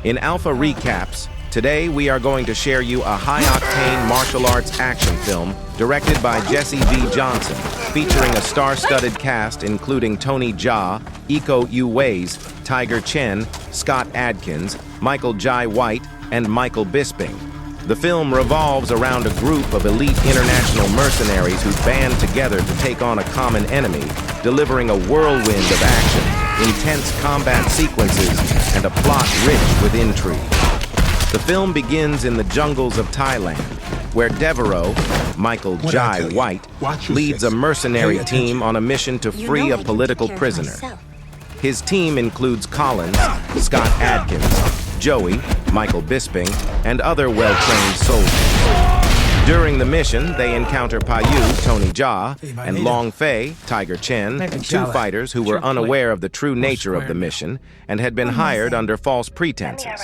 In Alpha Recaps, today we are going to share you a high-octane martial arts action film directed by Jesse V. Johnson, featuring a star-studded cast including Tony Jaa, Iko Uwais, Tiger Chen, Scott Adkins, Michael Jai White, and Michael Bisping. The film revolves around a group of elite international mercenaries who band together to take on a common enemy, delivering a whirlwind of action, intense combat sequences, and a plot rich with intrigue. The film begins in the jungles of Thailand, where Devereaux, Michael Jai White, leads a mercenary team on a mission to free a political prisoner. His team includes Collins, Scott Adkins, Joey, Michael Bisping, and other well-trained soldiers. During the mission, they encounter Payu, Tony Jaa, and Long Fei, Tiger Chen, two fighters who were unaware of the true nature of the mission and had been hired under false pretenses.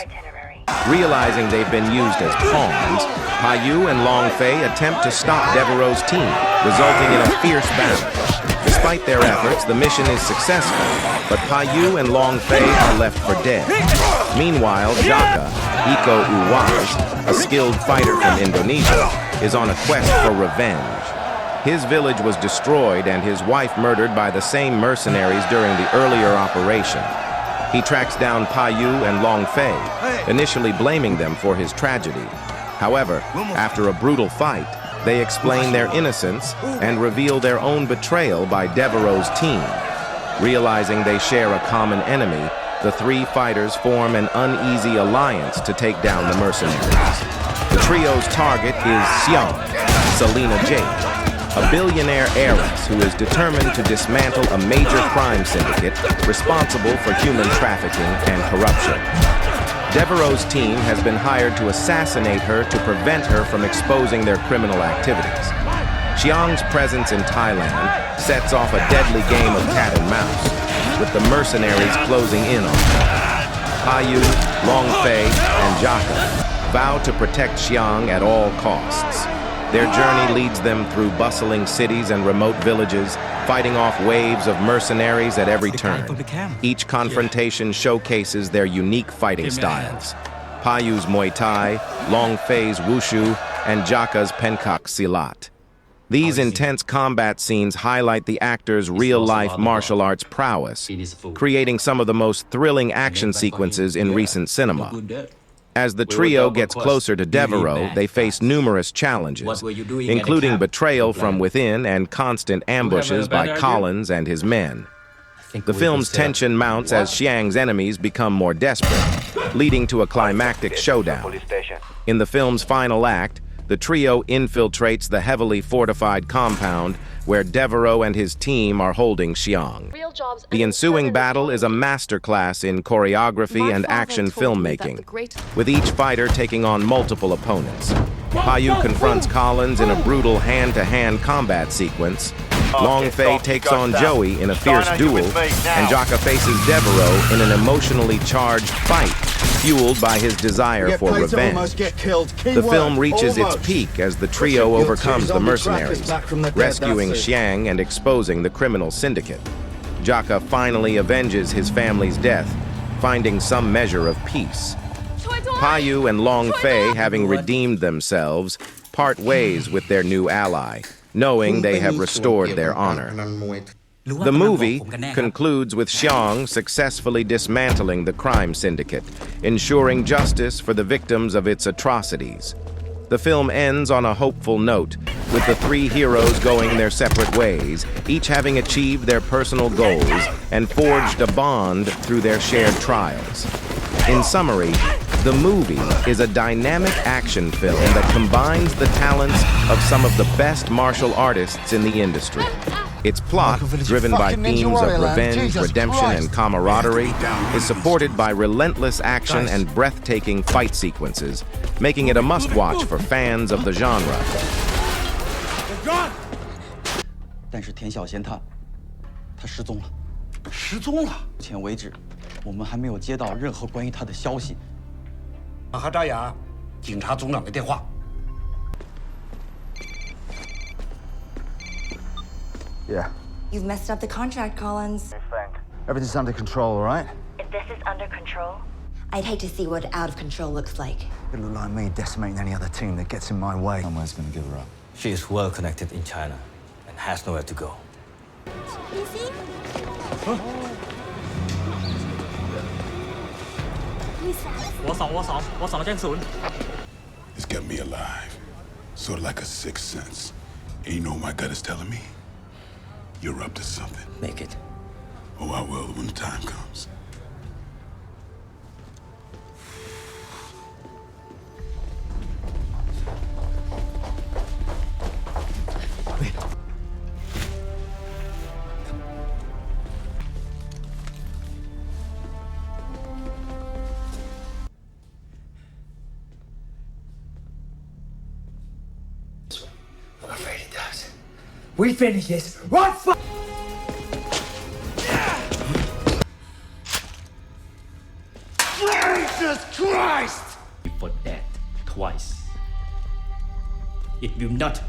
Realizing they've been used as pawns, Payu and Long Fei attempt to stop Devereaux's team, resulting in a fierce battle. Despite their efforts, the mission is successful, but Payu and Long Fei are left for dead. Meanwhile, Jaa, Iko Uwais, a skilled fighter from Indonesia, is on a quest for revenge. His village was destroyed and his wife murdered by the same mercenaries during the earlier operation. He tracks down Payu and Long Fei, initially blaming them for his tragedy. However, after a brutal fight, they explain their innocence and reveal their own betrayal by Devereaux's team. Realizing they share a common enemy, the three fighters form an uneasy alliance to take down the mercenaries. The trio's target is Xiang, Selena Jade, a billionaire heiress who is determined to dismantle a major crime syndicate responsible for human trafficking and corruption. Devereaux's team has been hired to assassinate her to prevent her from exposing their criminal activities. Xiang's presence in Thailand sets off a deadly game of cat and mouse, with the mercenaries closing in on her. Payu, Long Fei, and Jaa vow to protect Xiang at all costs. Their journey leads them through bustling cities and remote villages, fighting off waves of mercenaries at every turn. Each confrontation showcases their unique fighting styles. Payu's Muay Thai, Long Fei's Wushu, and Jaa's Pencak Silat. These intense combat scenes highlight the actors' real-life martial arts prowess, creating some of the most thrilling action sequences in recent cinema. As the trio gets closer to Devereaux, they face numerous challenges, including betrayal from within and constant ambushes by Collins and his men. The film's tension mounts as Xiang's enemies become more desperate, leading to a climactic showdown. In the film's final act, the trio infiltrates the heavily fortified compound where Devereaux and his team are holding Xiang. The ensuing battle is a masterclass in choreography and action filmmaking, with each fighter taking on multiple opponents. Payu confronts Collins in a brutal hand-to-hand combat sequence. Long Fei takes on Joey in a fierce duel, and Jaa faces Devereaux in an emotionally charged fight, fueled by his desire for revenge. The film reaches its peak as the trio overcomes the mercenaries, rescuing Xiang and exposing the criminal syndicate. Jaa finally avenges his family's death, finding some measure of peace. Payu and Long Fei, having redeemed themselves, part ways with their new ally, knowing they have restored their honor. The movie concludes with Xiang successfully dismantling the crime syndicate, ensuring justice for the victims of its atrocities. The film ends on a hopeful note, with the three heroes going their separate ways, each having achieved their personal goals and forged a bond through their shared trials. In summary, the movie is a dynamic action film that combines the talents of some of the best martial artists in the industry. Its plot, driven by themes of revenge, redemption, and camaraderie, is supported by relentless action and breathtaking fight sequences, making it a must-watch for fans of the genre. 但是田小贤他失踪了。失踪了？目前为止，我们还没有接到任何关于他的消息。马哈扎雅，警察总长的电话。Yeah. You've messed up the contract, Collins. Everything's under control, all right? If this is under control, I'd hate to see what out of control looks like. It look like me decimating any other team that gets in my way. Someone's gonna give her up. She is well connected in China and has nowhere to go. It's kept me alive, sort of like a sixth sense. And you know what my gut is telling me? You're up to something. Make it. Oh, I will when the time comes. I'm afraid it does. We finish this right fuck. Jesus Christ! For that twice. It will not